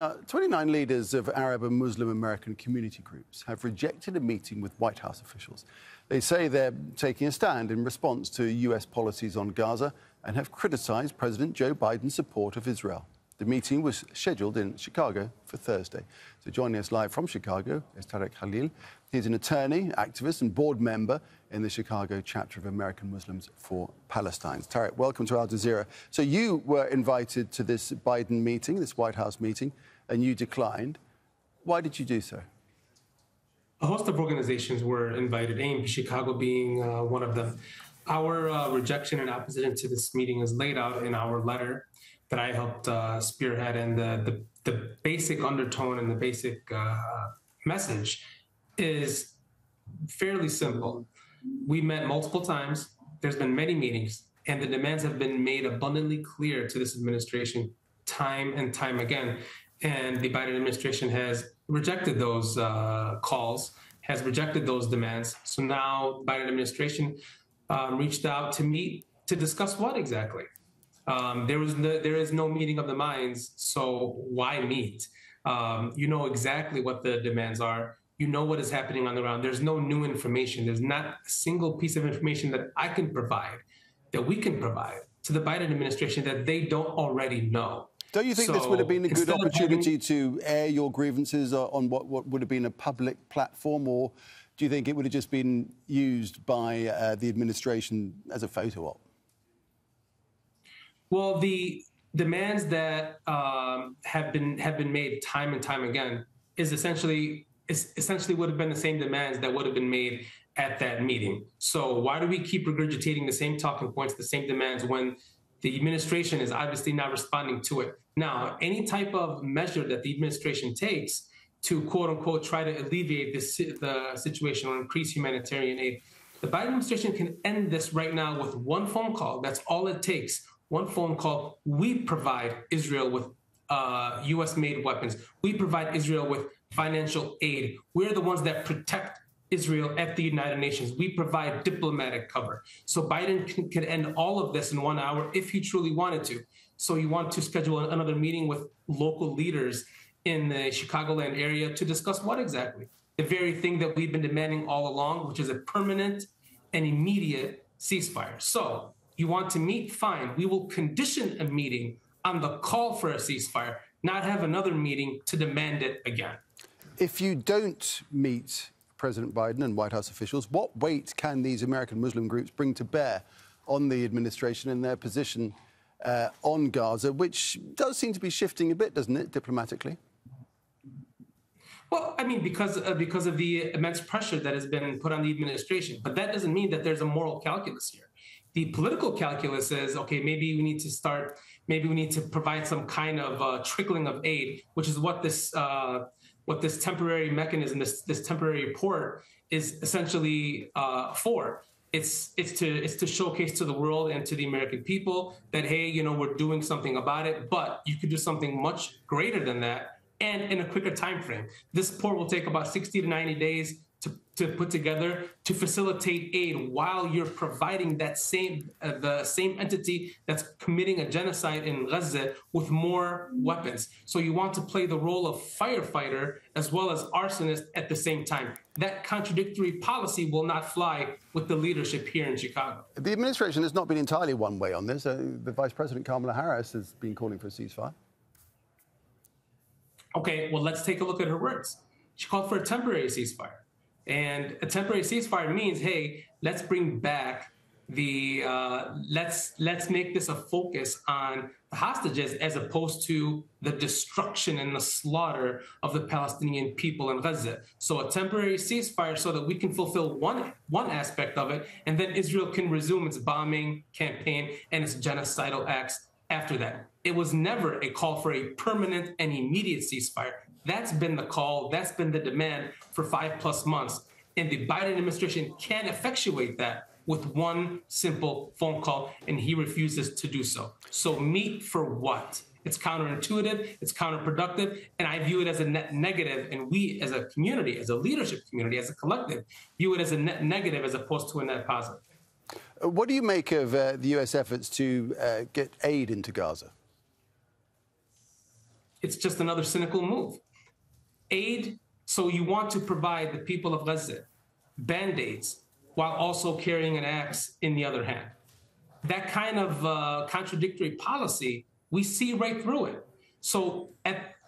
29 leaders of Arab and Muslim American community groups have rejected a meeting with White House officials. They say they're taking a stand in response to US policies on Gaza and have criticised President Joe Biden's support of Israel. The meeting was scheduled in Chicago for Thursday. So joining us live from Chicago is Tarek Khalil. He's an attorney, activist and board member in the Chicago chapter of American Muslims for Palestine. Tarek, welcome to Al Jazeera. So you were invited to this Biden meeting, this White House meeting, and you declined. Why did you do so? A host of organizations were invited, AIM, Chicago being one of them. Our rejection and opposition to this meeting is laid out in our letter that I helped spearhead, and the basic undertone and the basic message is fairly simple. We met multiple times. There's been many meetings, and the demands have been made abundantly clear to this administration time and time again. And the Biden administration has rejected those calls, has rejected those demands. So now the Biden administration reached out to meet to discuss what exactly? There is no meeting of the minds, so why meet? You know exactly what the demands are. You know what is happening on the ground. There's no new information. There's not a single piece of information that I can provide, that we can provide to the Biden administration that they don't already know. Don't you think this would have been a good opportunity to air your grievances on what would have been a public platform, or do you think it would have just been used by the administration as a photo op? Well, the demands that have been made time and time again is essentially would have been the same demands that would have been made at that meeting. So why do we keep regurgitating the same talking points, the same demands, when the administration is obviously not responding to it? Now, any type of measure that the administration takes to, quote unquote, try to alleviate the situation or increase humanitarian aid, the Biden administration can end this right now with one phone call. That's all it takes. One phone call. We provide Israel with U.S.-made weapons. We provide Israel with financial aid. We're the ones that protect Israel at the United Nations. We provide diplomatic cover. So Biden can end all of this in 1 hour if he truly wanted to. So you want to schedule another meeting with local leaders in the Chicagoland area to discuss what exactly? The very thing that we've been demanding all along, which is a permanent and immediate ceasefire. So you want to meet? Fine. We will condition a meeting on the call for a ceasefire, not have another meeting to demand it again. If you don't meet President Biden and White House officials, what weight can these American Muslim groups bring to bear on the administration and their position on Gaza, which does seem to be shifting a bit, doesn't it, diplomatically? Well, I mean, because of the immense pressure that has been put on the administration. But that doesn't mean that there's a moral calculus here. The political calculus is, okay, maybe we need to provide some kind of trickling of aid, which is what this temporary mechanism, this temporary report is essentially for. It's to showcase to the world and to the American people that, hey, you know, we're doing something about it, but you could do something much greater than that and in a quicker time frame. This report will take about 60 to 90 days to put together to facilitate aid while you're providing that the same entity that's committing a genocide in Gaza with more weapons. So you want to play the role of firefighter as well as arsonist at the same time. That contradictory policy will not fly with the leadership here in Chicago. The administration has not been entirely one way on this. The Vice President Kamala Harris has been calling for a ceasefire. Okay, well, let's take a look at her words. She called for a temporary ceasefire. And a temporary ceasefire means, hey, let's bring back the, let's make this a focus on the hostages as opposed to the destruction and the slaughter of the Palestinian people in Gaza. So a temporary ceasefire so that we can fulfill one aspect of it, and then Israel can resume its bombing campaign and its genocidal acts after that. It was never a call for a permanent and immediate ceasefire. That's been the call, that's been the demand for 5+ months. And the Biden administration can't effectuate that with one simple phone call, and he refuses to do so. So meet for what? It's counterintuitive, it's counterproductive, and I view it as a net negative, and we as a community, as a leadership community, as a collective, view it as a net negative as opposed to a net positive. What do you make of the US efforts to get aid into Gaza? it's just another cynical move. Aid, so you want to provide the people of Gaza Band-Aids while also carrying an axe in the other hand. That kind of contradictory policy, we see right through it. So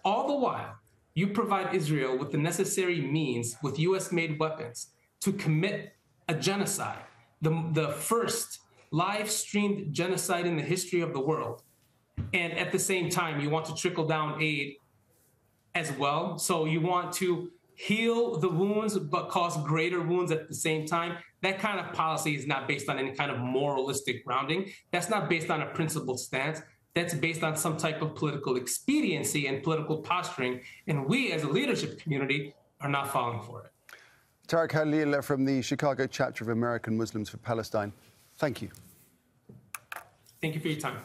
all the while, you provide Israel with the necessary means with US-made weapons to commit a genocide, the first live-streamed genocide in the history of the world. And at the same time, you want to trickle down aid as well. So you want to heal the wounds, but cause greater wounds at the same time. That kind of policy is not based on any kind of moralistic grounding. That's not based on a principled stance. That's based on some type of political expediency and political posturing. And we, as a leadership community, are not falling for it. Tarek Khalil from the Chicago chapter of American Muslims for Palestine. Thank you. Thank you for your time.